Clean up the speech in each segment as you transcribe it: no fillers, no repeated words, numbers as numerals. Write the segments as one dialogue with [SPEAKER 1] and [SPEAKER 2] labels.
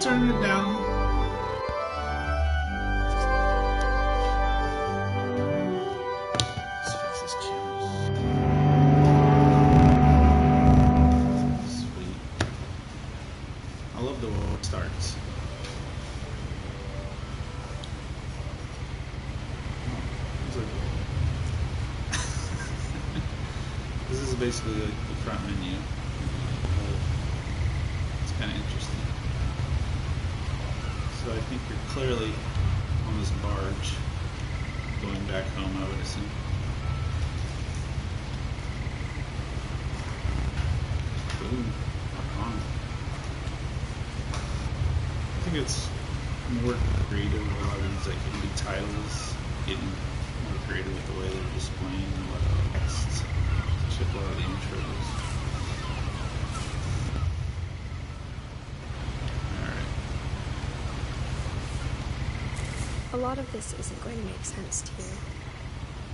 [SPEAKER 1] turning it down. Let's fix this camera. Sweet. I love the way it starts. This is basically like the front menu. It's kind of interesting. So I think you're clearly on this barge going back home, I would assume. Boom. Rock on. I think it's more creative. A lot of these like indie titles getting more creative with the way they're displaying a lot of text. Check a lot of the intros.
[SPEAKER 2] A lot of this isn't going to make sense to you,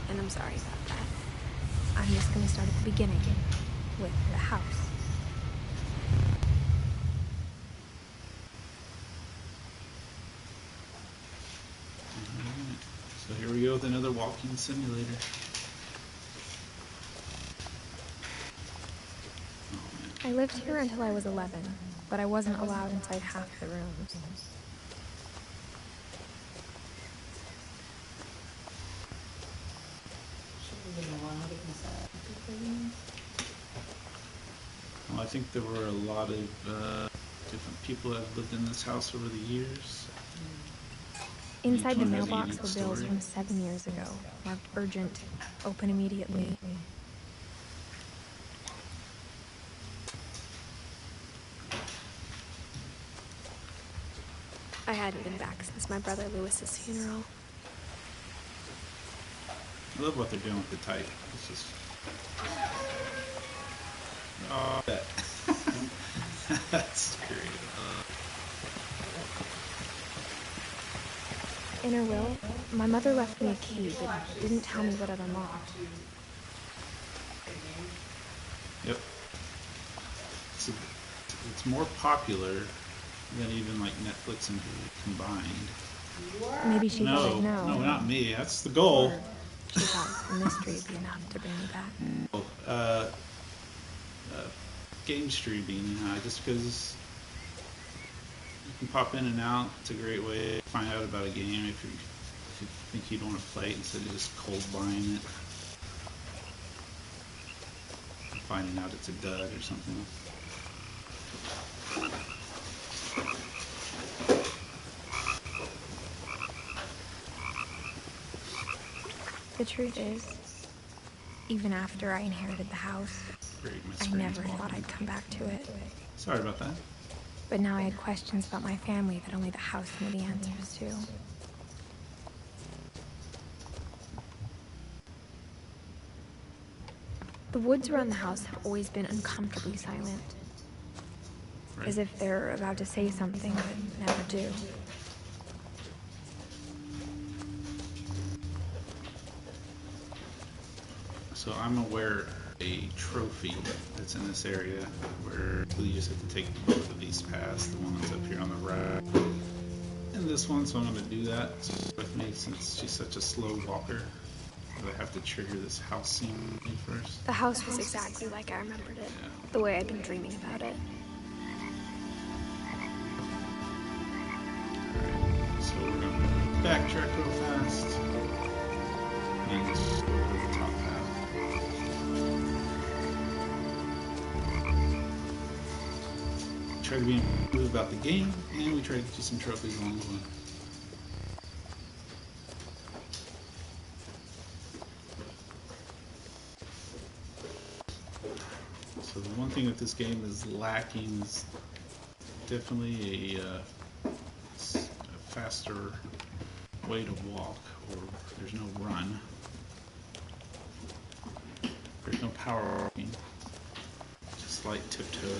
[SPEAKER 2] and I'm sorry about that. I'm just going to start at the beginning, with the house.
[SPEAKER 1] Alright, so here we go with another walking simulator.
[SPEAKER 2] I lived here until I was 11, but I wasn't allowed inside half the rooms.
[SPEAKER 1] Well, I think there were a lot of different people that have lived in this house over the years.
[SPEAKER 2] Inside the mailbox were bills from 7 years ago, marked urgent, open immediately. I hadn't been back since my brother Lewis's funeral.
[SPEAKER 1] I love what they're doing with the type. It's just... Oh, that. That's great.
[SPEAKER 2] In her will, my mother left me a key, but didn't tell me what it unlocked.
[SPEAKER 1] Yep. It's more popular than even like Netflix and Hulu combined.
[SPEAKER 2] Maybe she thought I'd know.
[SPEAKER 1] No, not me. That's the goal.
[SPEAKER 2] She thought the mystery would be enough to bring me back.
[SPEAKER 1] Game streaming, just because you can pop in and out. It's a great way to find out about a game if you think you don't want to play it instead of just cold buying it. Finding out it's a dud or something.
[SPEAKER 2] The truth is, even after I inherited the house, I never thought I'd come back to it.
[SPEAKER 1] Sorry about that.
[SPEAKER 2] But now I had questions about my family that only the house knew the answers to. The woods around the house have always been uncomfortably silent.
[SPEAKER 1] Right.
[SPEAKER 2] As if they're about to say something but never do.
[SPEAKER 1] So I'm aware a trophy that's in this area where you just have to take both of these paths, the one that's up here on the right and this one, so I'm going to do that with me since she's such a slow walker. I have to trigger this house scene first.
[SPEAKER 2] The house was exactly like I remembered it, the way I'd been dreaming about it.
[SPEAKER 1] Alright, so we're going to backtrack real fast and just go to the top path. Try to be smooth about the game, and we try to get you some trophies along the way. So the one thing that this game is lacking is definitely a faster way to walk, or there's no run. There's no power walking, just light tiptoeing.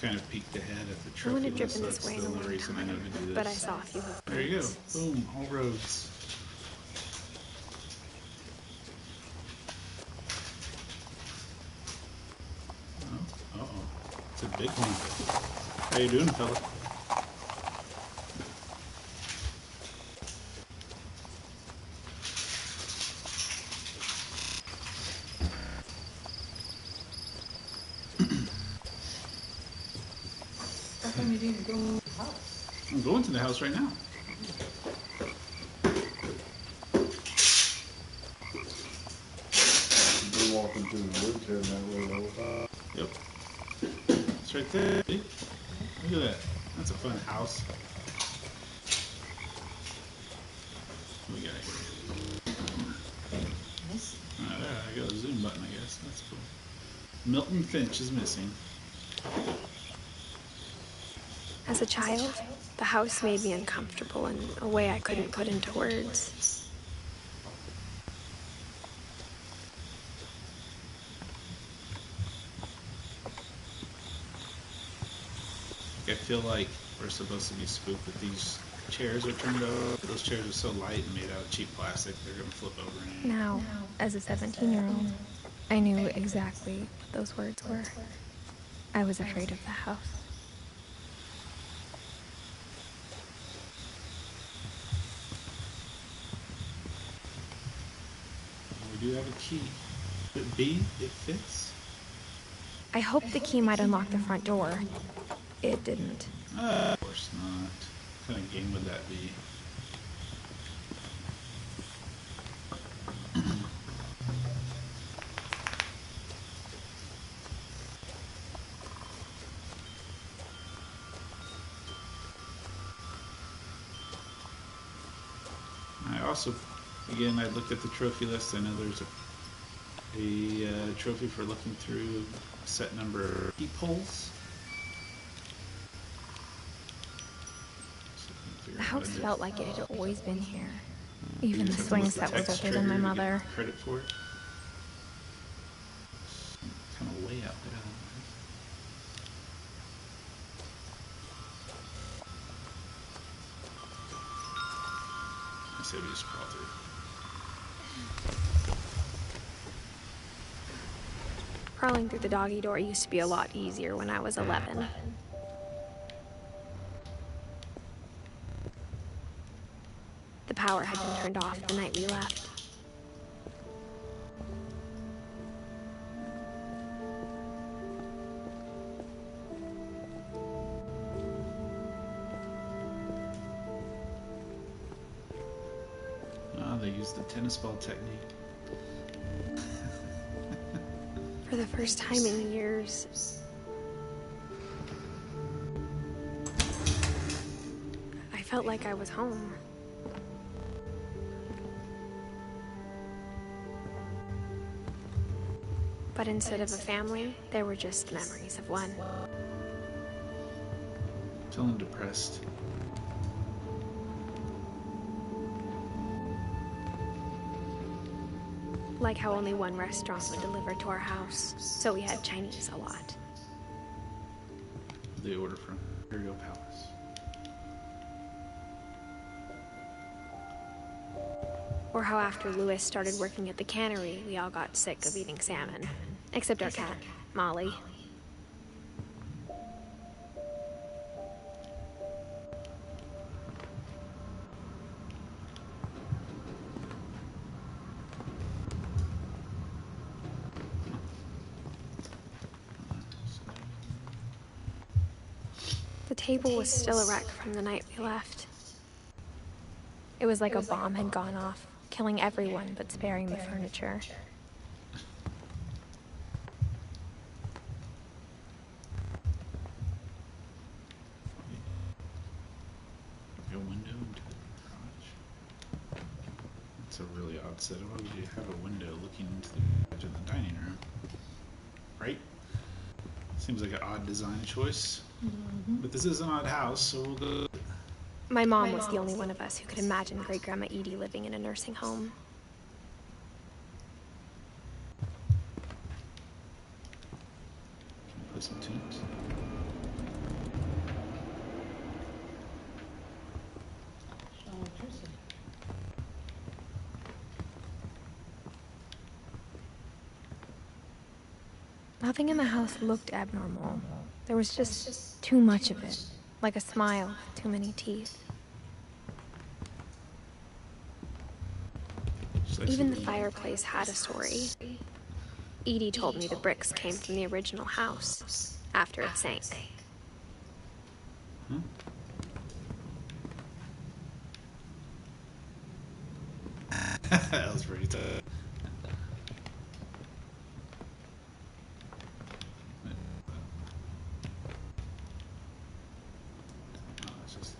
[SPEAKER 1] kind of peeked ahead at the
[SPEAKER 2] I
[SPEAKER 1] trophy
[SPEAKER 2] wouldn't have
[SPEAKER 1] list,
[SPEAKER 2] driven
[SPEAKER 1] so
[SPEAKER 2] this
[SPEAKER 1] that's
[SPEAKER 2] way
[SPEAKER 1] the
[SPEAKER 2] in a
[SPEAKER 1] only
[SPEAKER 2] long
[SPEAKER 1] reason I know to do
[SPEAKER 2] time,
[SPEAKER 1] this.
[SPEAKER 2] but I saw a few hoof
[SPEAKER 1] There you go.
[SPEAKER 2] prints.
[SPEAKER 1] Boom. All roads. Oh, uh-oh. It's a big one. How you doing, fella?
[SPEAKER 3] How come you didn't go to the house?
[SPEAKER 1] I'm going to the house right now.
[SPEAKER 4] We're walking through the woods here that way though.
[SPEAKER 1] Yep. It's right there. See? Look at that. That's a fun house. What we got here?
[SPEAKER 3] Nice.
[SPEAKER 1] There, I got a zoom button, I guess. That's cool. Milton Finch is missing.
[SPEAKER 2] As a child, the house made me uncomfortable in a way I couldn't put into words.
[SPEAKER 1] I feel like we're supposed to be spooked that these chairs are turned over. Those chairs are so light and made out of cheap plastic, they're going to flip over.
[SPEAKER 2] Now, as a 17-year-old, I knew exactly what those words were. I was afraid of the house.
[SPEAKER 1] We do have a key. But B, it fits.
[SPEAKER 2] I hoped the key might unlock the front door. It didn't.
[SPEAKER 1] Of course not. What kind of game would that be? I also, again, I looked at the trophy list. I know there's a trophy for looking through set number peepholes.
[SPEAKER 2] The house felt like it had always been here. Even the swing set was older than my mother.
[SPEAKER 1] Credit for it. Kind of way out there. I said we just crawl through.
[SPEAKER 2] Crawling through the doggy door used to be a lot easier when I was 11. The power had been turned off the night we left.
[SPEAKER 1] They used the tennis ball technique.
[SPEAKER 2] For the first time in years, I felt like I was home. But instead of a family, there were just memories of one.
[SPEAKER 1] Feeling depressed.
[SPEAKER 2] Like how only one restaurant would deliver to our house, so we had Chinese a lot.
[SPEAKER 1] They order from Imperial Palace.
[SPEAKER 2] Or how after Louis started working at the cannery, we all got sick of eating salmon. Except our cat, Molly. The table was still a wreck from the night we left. It was like a bomb had gone off, killing everyone but sparing the furniture.
[SPEAKER 1] A window into the garage. That's a really odd setup. Why would you have a window looking into the garage in the dining room? Right? Seems like an odd design choice. Mm-hmm. But this is an odd house, so we'll go.
[SPEAKER 2] My mom was the only one of us who could imagine Great-Grandma Edie living in a nursing home.
[SPEAKER 1] Can we play some tunes?
[SPEAKER 2] Nothing in the house looked abnormal. There was just too much of it, like a smile with too many teeth. Even the fireplace had a story. Edie told me the bricks came from the original house, after it sank.
[SPEAKER 1] Huh? That was pretty tough. Oh, it's just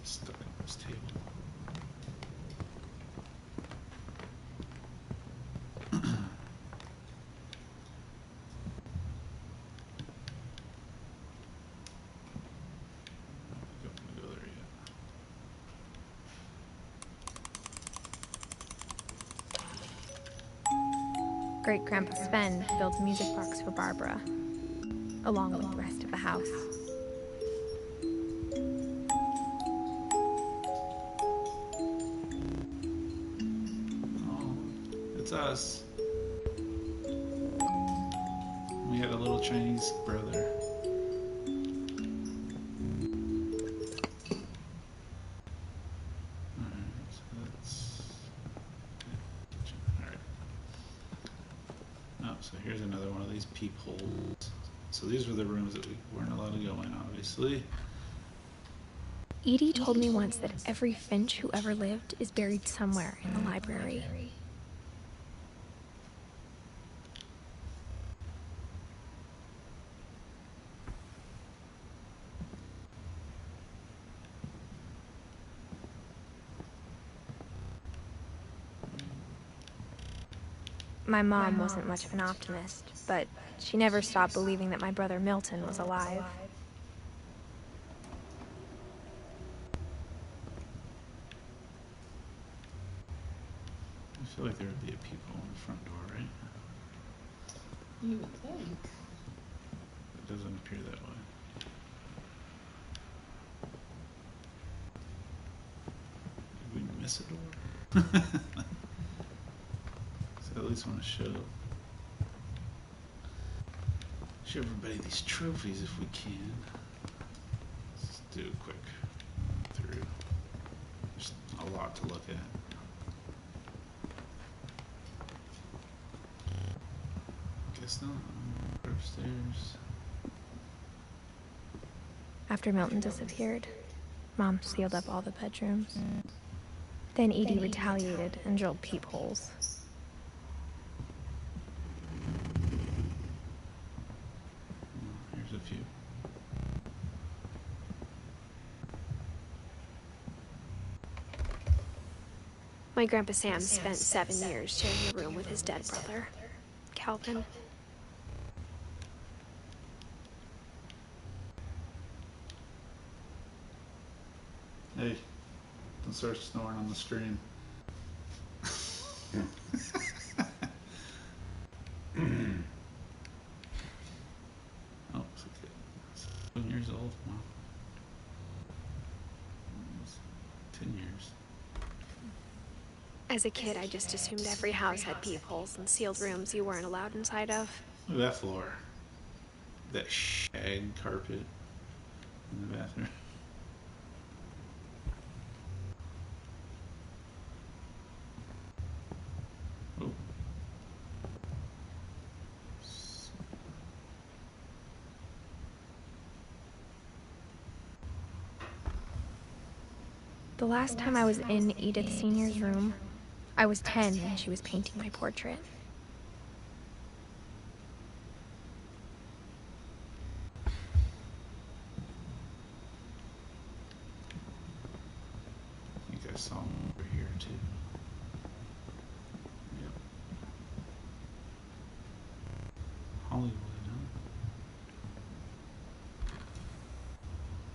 [SPEAKER 1] stuck on this table. Don't go there yet.
[SPEAKER 2] Great-Grandpa Sven built a music box for Barbara, along with the rest of the house.
[SPEAKER 1] Oh, it's us. We had a little Chinese brother. Alright, so that's kitchen. Alright. Oh, so here's another one of these peepholes. So these were the rooms that we weren't allowed to go in, obviously.
[SPEAKER 2] Edie told me once that every Finch who ever lived is buried somewhere in the library. My mom wasn't much of an optimist, but she never stopped believing that my brother Milton was alive.
[SPEAKER 1] I feel like there would be a peephole in the front door, right?
[SPEAKER 3] You would think.
[SPEAKER 1] It doesn't appear that way. Did we miss a door? So at least want to show everybody these trophies if we can. Let's do a quick through. There's a lot to look at. Guess not. Upstairs.
[SPEAKER 2] After Milton disappeared, Mom sealed up all the bedrooms. Then Edie retaliated and drilled peepholes.
[SPEAKER 1] Here's a few.
[SPEAKER 2] My Grandpa Sam spent 7 years sharing a room with his dead brother, Calvin.
[SPEAKER 1] Hey, don't start snoring on the stream. Oh, it's okay. 7 years old. Wow. Almost 10 years.
[SPEAKER 2] As a kid, I just assumed every house had peepholes and sealed rooms you weren't allowed inside of.
[SPEAKER 1] Look at that floor. That shag carpet in the bathroom. Oh.
[SPEAKER 2] The last time I was in Edith Sr.'s room, I was 10 and she was painting my portrait.
[SPEAKER 1] I think I saw him over here too. Yep. Hollywood, huh?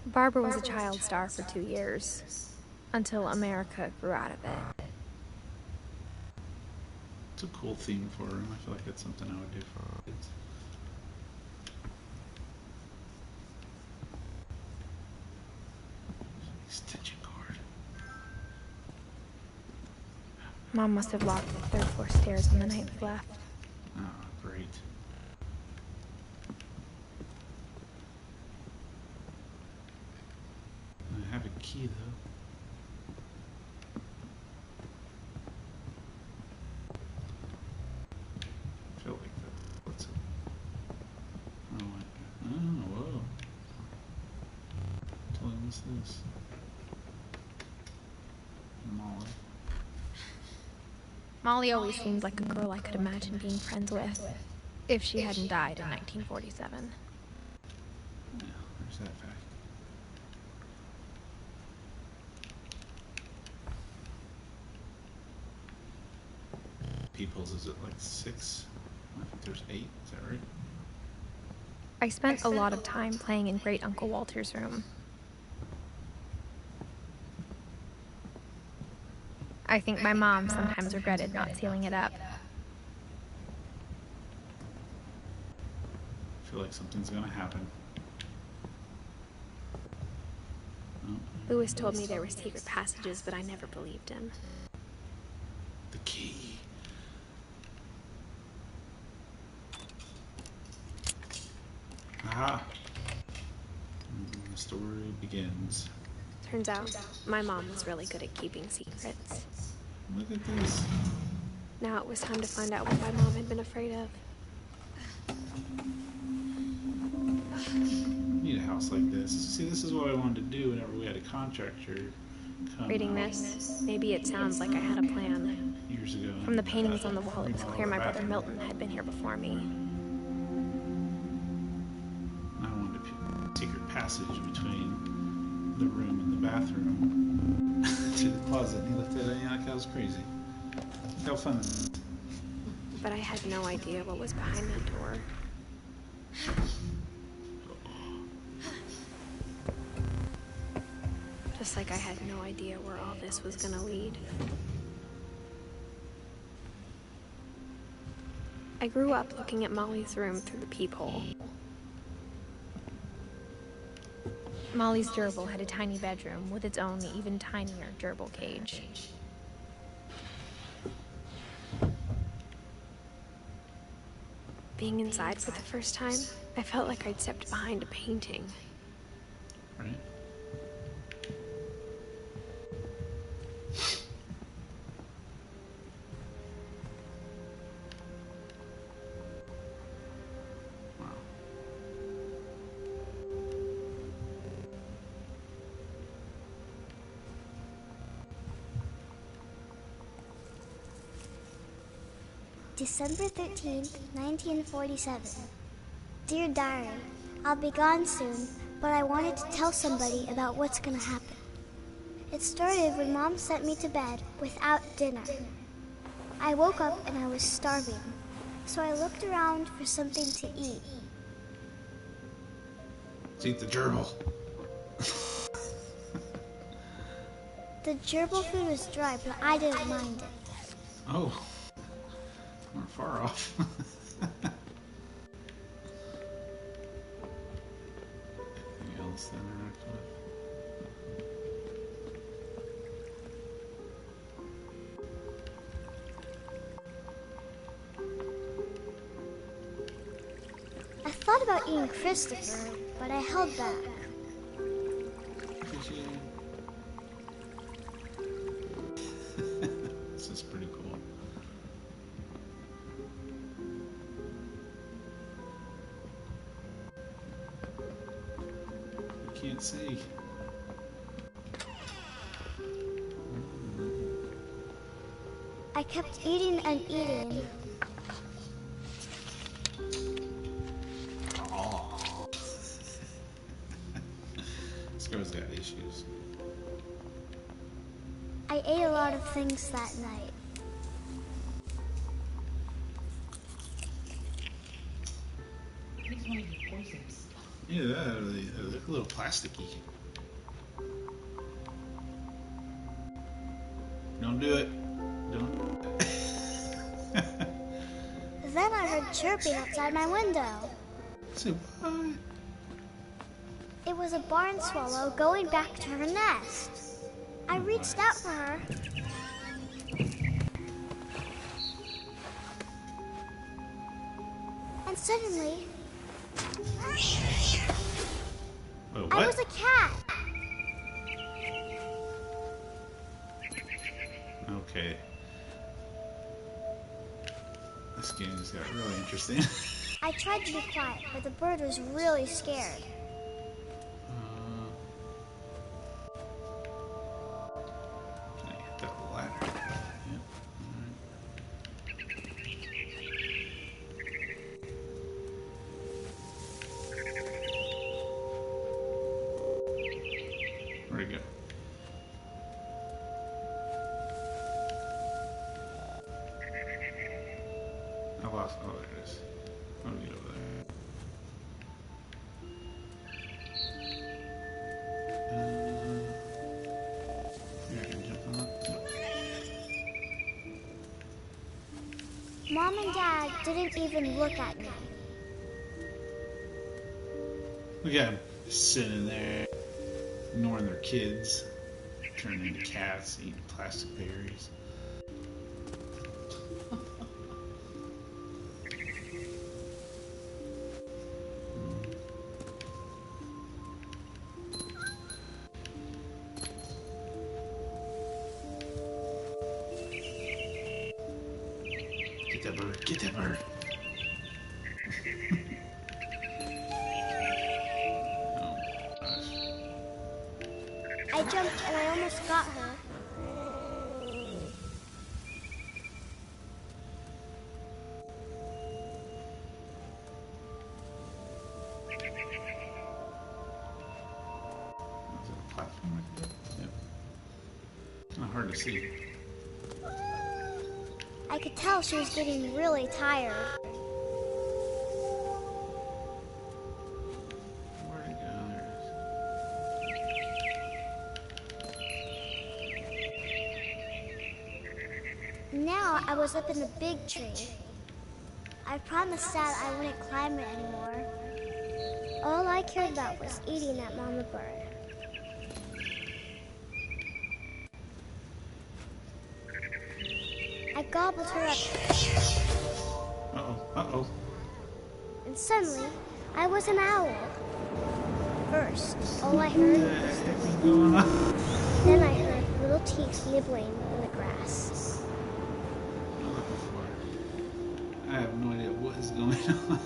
[SPEAKER 2] Barbara was a child star for 2 years, until America grew out of it.
[SPEAKER 1] It's a cool theme for him. I feel like it's something I would do for our kids. Extension cord.
[SPEAKER 2] Mom must have locked the third floor stairs on the night we left.
[SPEAKER 1] Oh, Great. I have a key though. I feel like that. What's it? Oh, whoa. Tell me what's this? Molly.
[SPEAKER 2] Molly always seemed like a girl I could imagine being friends with, if she hadn't died in 1947.
[SPEAKER 1] Yeah, there's that fact. People's, is it like 6? I think there's 8, is that right?
[SPEAKER 2] I spent a lot of time playing in Great Uncle Walter's room. I think my mom sometimes regretted not sealing it up.
[SPEAKER 1] I feel like something's gonna happen. Oh,
[SPEAKER 2] Lewis told me there were secret passages, but I never believed him.
[SPEAKER 1] the key. Aha! And the story begins.
[SPEAKER 2] Turns out, my mom was really good at keeping secrets.
[SPEAKER 1] Look at this.
[SPEAKER 2] Now it was time to find out what my mom had been afraid of.
[SPEAKER 1] Need a house like this. See, this is what I wanted to do whenever we had a contractor come
[SPEAKER 2] Reading
[SPEAKER 1] out
[SPEAKER 2] this, maybe it sounds like I had a plan.
[SPEAKER 1] years ago.
[SPEAKER 2] From the paintings on the wall, it was
[SPEAKER 1] remodel
[SPEAKER 2] clear
[SPEAKER 1] the
[SPEAKER 2] my brother
[SPEAKER 1] bathroom.
[SPEAKER 2] Milton had been here before me.
[SPEAKER 1] I wanted a secret passage between the room and the bathroom to the closet. And he looked at it like I was crazy. How fun.
[SPEAKER 2] But I had no idea what was behind that door. Just like I had no idea where all this was gonna lead. I grew up looking at Molly's room through the peephole. Molly's gerbil had a tiny bedroom with its own even tinier gerbil cage. Being inside for the first time, I felt like I'd stepped behind a painting.
[SPEAKER 1] Right? Wow.
[SPEAKER 5] December 13th, 1947. Dear Diary, I'll be gone soon, but I wanted to tell somebody about what's gonna happen. It started when Mom sent me to bed without dinner. I woke up and I was starving, so I looked around for something to eat.
[SPEAKER 1] Let's eat the gerbil.
[SPEAKER 5] The gerbil food was dry, but I didn't mind it.
[SPEAKER 1] Oh. We're far off. Anything else to interact with?
[SPEAKER 5] I thought about eating Christopher, but I held back.
[SPEAKER 1] This is pretty cool. I can't see.
[SPEAKER 5] I kept eating and eating.
[SPEAKER 1] Oh. This girl's got issues.
[SPEAKER 5] I ate a lot of things that night.
[SPEAKER 3] These one of your poisons.
[SPEAKER 1] Yeah, they look a little plasticky. Don't do it. Don't.
[SPEAKER 5] Then I heard chirping outside my window.
[SPEAKER 1] Say what?
[SPEAKER 5] It was a barn swallow going back to her nest. I reached out for her. And suddenly,
[SPEAKER 1] Wait,
[SPEAKER 5] I
[SPEAKER 1] what?
[SPEAKER 5] was a cat.
[SPEAKER 1] Okay. This game just got really interesting.
[SPEAKER 5] I tried to be quiet, but the bird was really scared.
[SPEAKER 1] Can I hit that ladder? Yep. Alright. Where'd it go? I lost. Oh, there it is. I'll get over there. Here, I can jump on that.
[SPEAKER 5] Mom and Dad didn't even look at me.
[SPEAKER 1] Look at them sitting there, ignoring their kids, turning into cats, eating plastic berries. Get that bird! Get that bird! Oh gosh.
[SPEAKER 5] I jumped and I almost got her.
[SPEAKER 1] Is it a platform right there? Yep. Not hard to see.
[SPEAKER 5] I could tell she was getting really tired.
[SPEAKER 1] Where'd it go? There it is.
[SPEAKER 5] Now I was up in the big tree. I promised Dad I wouldn't climb it anymore. All I cared about was eating that mama bird. I gobbled her up,
[SPEAKER 1] Uh-oh. Uh-oh.
[SPEAKER 5] and suddenly I was an owl. First, all I heard
[SPEAKER 1] What the
[SPEAKER 5] was
[SPEAKER 1] heck is going on?
[SPEAKER 5] then I heard little teeth nibbling in the grass.
[SPEAKER 1] I'm looking for it. I have no idea what is going on.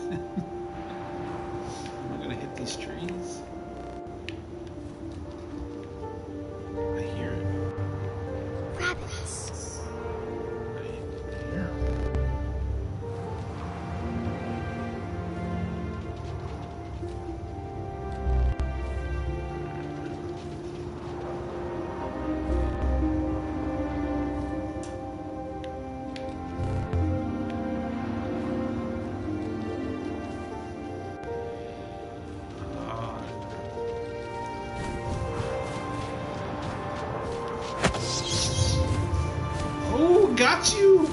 [SPEAKER 1] Am I gonna hit these trees? I hear it.
[SPEAKER 5] Rabbits.
[SPEAKER 1] I hear it. Oh, got you!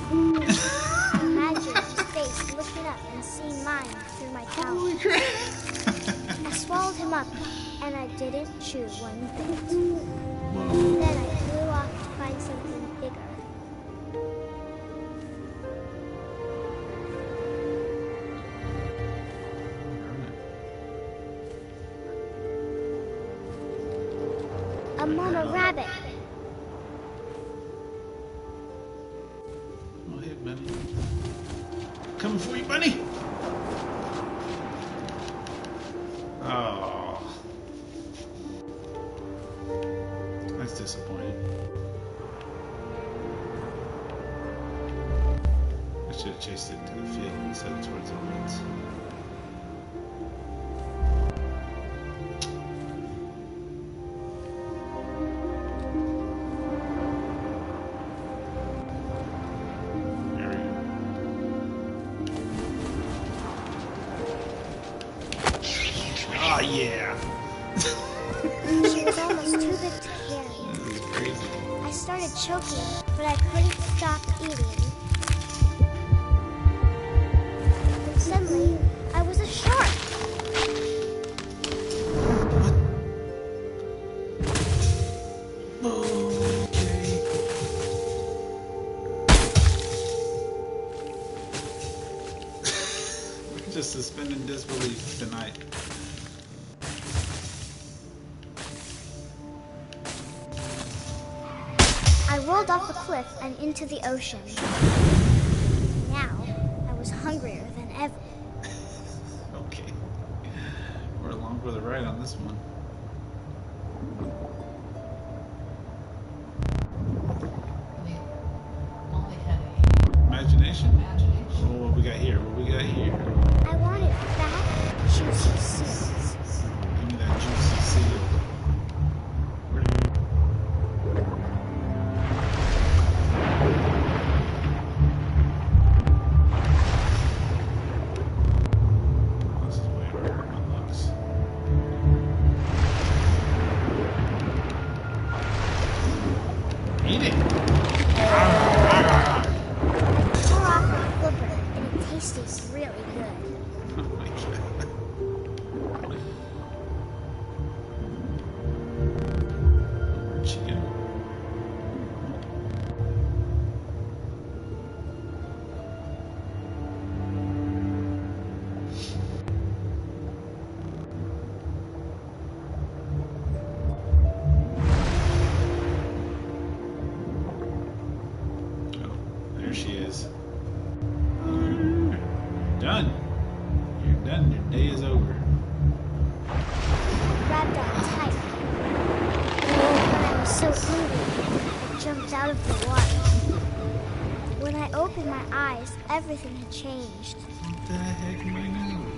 [SPEAKER 5] Imagine his face looking up and seeing mine through my towel.
[SPEAKER 1] Holy crap!
[SPEAKER 5] I swallowed him up, and I didn't chew one bit.
[SPEAKER 1] Whoa.
[SPEAKER 5] Then I flew off to find something bigger. A mama rabbit.
[SPEAKER 1] Oh, hey, bunny. Coming for you, bunny! Oh. That's disappointing. I should have chased it to the field instead of towards the woods. There we go. Oh, yeah!
[SPEAKER 5] She was almost too big to carry.
[SPEAKER 1] This is crazy.
[SPEAKER 5] I started choking, but I couldn't stop eating. And suddenly, I was a shark.
[SPEAKER 1] Okay. Where'd just suspended disbelief tonight.
[SPEAKER 5] I rolled off the cliff and into the ocean. Now, I was hungrier than ever.
[SPEAKER 1] Okay. We're along for the ride on this one.
[SPEAKER 3] They only had
[SPEAKER 1] Imagination?
[SPEAKER 3] imagination.
[SPEAKER 1] Oh, what we got here? What we got here?
[SPEAKER 5] I wanted fat, juicy seeds.
[SPEAKER 1] Give me that juicy seal. Where do you... This is way harder than it looks. Eat it!
[SPEAKER 5] Tore off my flipper, and it tasted really good.
[SPEAKER 1] Oh my god. Where'd she go? Oh, there she is. Done. You're done. Your day is over.
[SPEAKER 5] Grabbed on tight. When I was so hungry, I jumped out of the water. When I opened my eyes, everything had changed.
[SPEAKER 1] What the heck am I doing?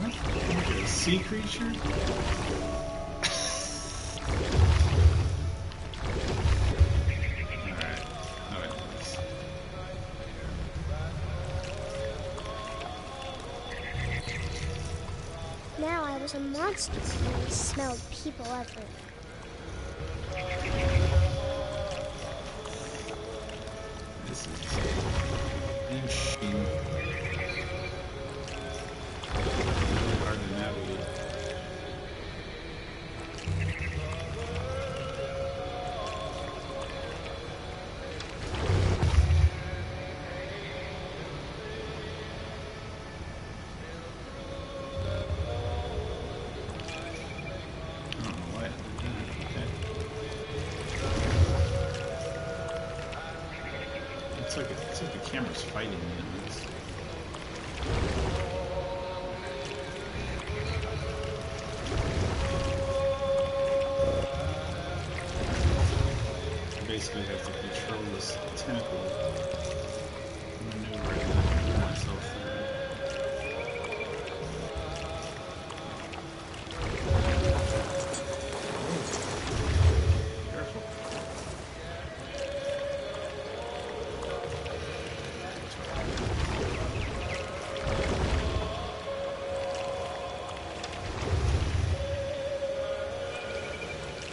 [SPEAKER 1] What? Like a sea creature? Alright. Alright, boys.
[SPEAKER 5] Now I was a monster and I smelled people everywhere.
[SPEAKER 1] This is interesting. Really hard to navigate. I don't know why it did that. Okay. It's like the camera's fighting me in this. I basically have to control this tentacle maneuver and then pull myself through. Careful.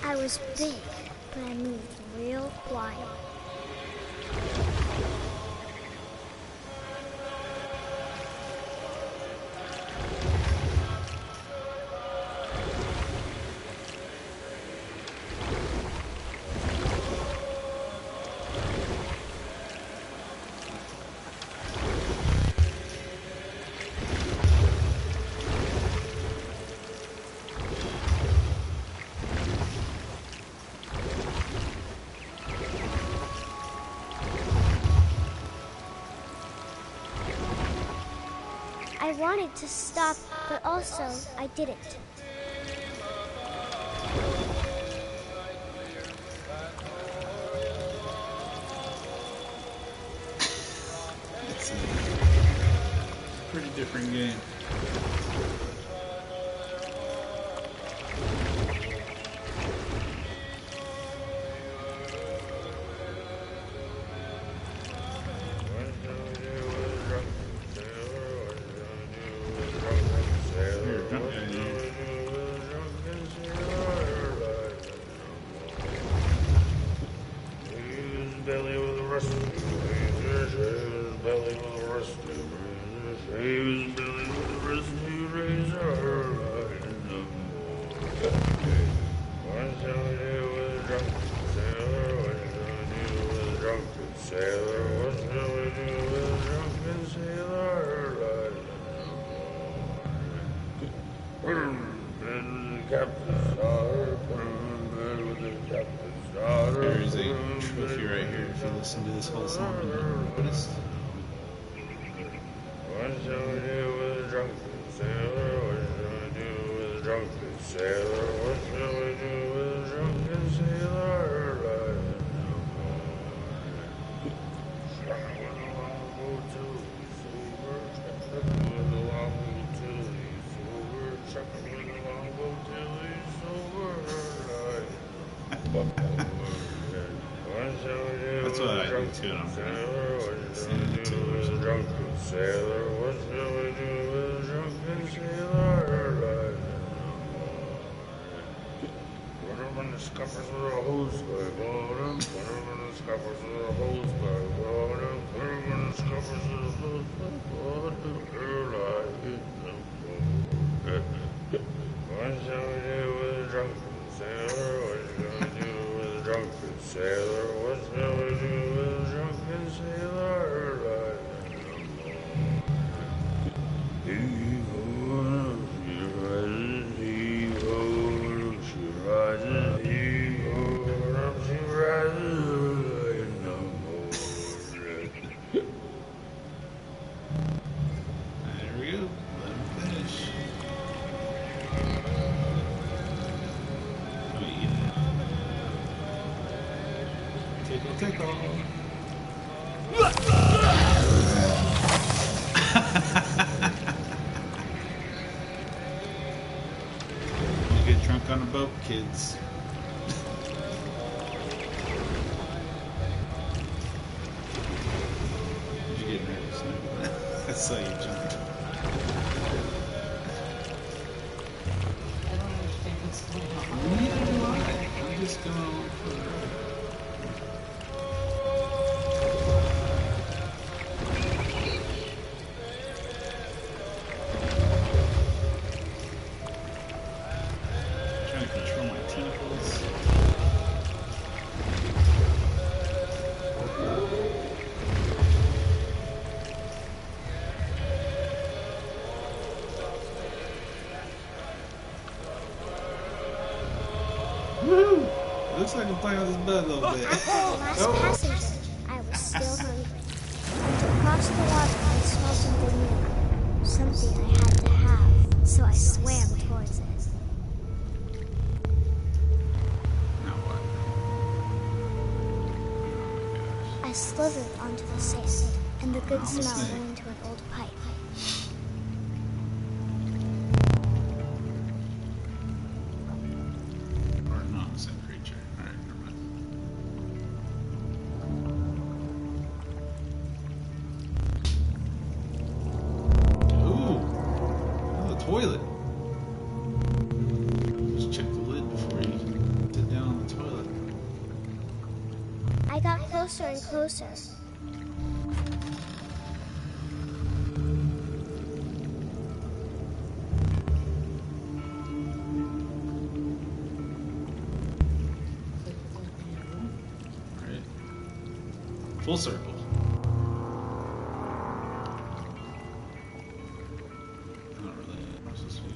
[SPEAKER 5] I was big, but I moved real quiet. I wanted to stop, but also I didn't.
[SPEAKER 1] It's a pretty different game. Here, drunk guy here.
[SPEAKER 4] Belly with the rest of the belly with the rest of the belly with the rest of the razor. What's up with drunk sailor? What's up with drunk sailor? What shall we do with a drunken sailor? Put him in bed with the captain's daughter. Put him in bed with the captain's daughter.
[SPEAKER 1] There is a trophy right here if you listen to this whole song and notice.
[SPEAKER 4] What shall we do with a drunken sailor? What shall we do with a drunken sailor? What shall we do with a drunken sailor? Truck with a longboat till he's sober. Truck with a longboat till he's sober. Truck with a longboat till he's sober. What shall we do
[SPEAKER 1] That's
[SPEAKER 4] with
[SPEAKER 1] what
[SPEAKER 4] a
[SPEAKER 1] I do
[SPEAKER 4] drunken
[SPEAKER 1] too, and I'm
[SPEAKER 4] sailor? What shall we do
[SPEAKER 1] too.
[SPEAKER 4] with a drunken sailor? What shall we do with a drunken sailor? Put him in the scuppers with a hose by bottom. Put him in the scuppers with a hose by bottom. Put him in the scuppers with a hose by bottom. What shall we do with a drunken sailor? What shall we do with a drunken sailor? What shall we do with a drunken sailor? Heave-ho, she rises, heave-ho, she rises, heave-ho, up she rises in the morning.
[SPEAKER 1] There we go. Let him finish. Let me eat it. Tickle. You get drunk on a boat, kids. Did you get nervous? I saw you jump.
[SPEAKER 3] I don't understand what's going on.
[SPEAKER 1] Neither do I. I'm just going for the ride. Trying to control my tentacles. Woo! Looks like I'm playing with this bug a little bit.
[SPEAKER 5] After the last passenger, I was still hungry. And across the water, I smelled something new. Something I had to have, so I swam towards it.
[SPEAKER 1] Now what? Oh
[SPEAKER 5] I slithered onto the sand, and the good
[SPEAKER 1] I'm a
[SPEAKER 5] smell
[SPEAKER 1] snake.
[SPEAKER 5] went into an old pipe.
[SPEAKER 1] my gosh. Or not the same creature. Alright, never mind. Ooh! Oh, the toilet. Just check the lid before you sit down on the toilet.
[SPEAKER 5] I got closer and closer.
[SPEAKER 1] Right? Full circle. Not really. What's this one?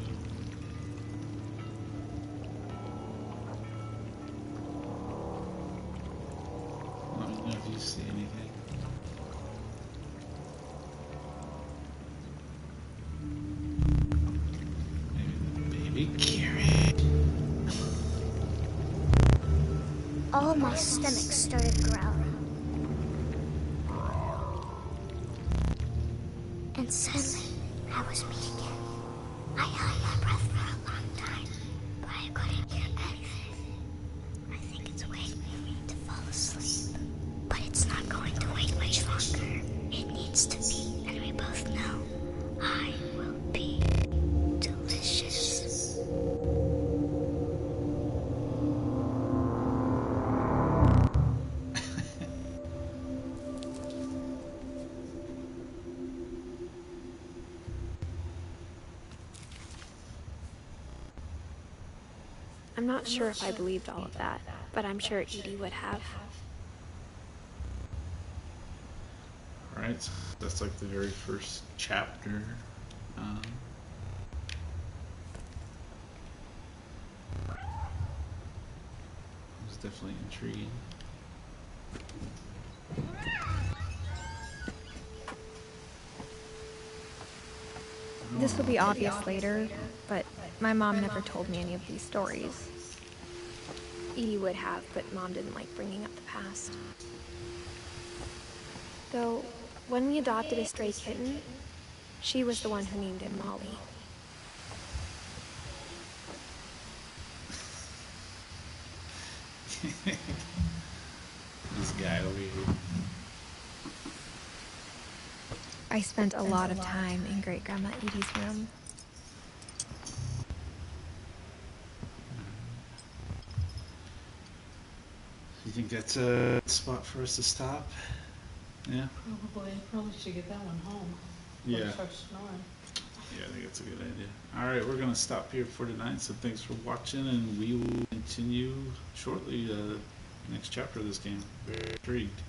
[SPEAKER 1] Let me know if you see anything. Maybe the baby carrot.
[SPEAKER 5] All my stomach started growling. And suddenly, I was me again. I held my breath for a long time, but I couldn't hear anything. I think it's waiting for me to fall asleep. But it's not going to wait much longer. It needs to be, and we both know I will be delicious.
[SPEAKER 2] I'm not sure if I believed all of that, but I'm sure Edie would have.
[SPEAKER 1] Alright, so that's like the very first chapter. It was definitely intriguing.
[SPEAKER 2] This will be obvious later, but my mom never told me any of these stories. Edie would have, but Mom didn't like bringing up the past. Though, when we adopted a stray kitten, she was the one who named it Molly.
[SPEAKER 1] This guy over here.
[SPEAKER 2] I spent a lot of time in Great-Grandma Edie's room.
[SPEAKER 1] You think that's a spot for us to stop? Yeah?
[SPEAKER 3] Probably should get that one home.
[SPEAKER 1] Yeah.
[SPEAKER 3] Before it starts snoring.
[SPEAKER 1] Yeah, I think that's a good idea. Alright, we're going to stop here for tonight, so thanks for watching, and we will continue shortly next chapter of this game. Very intrigued.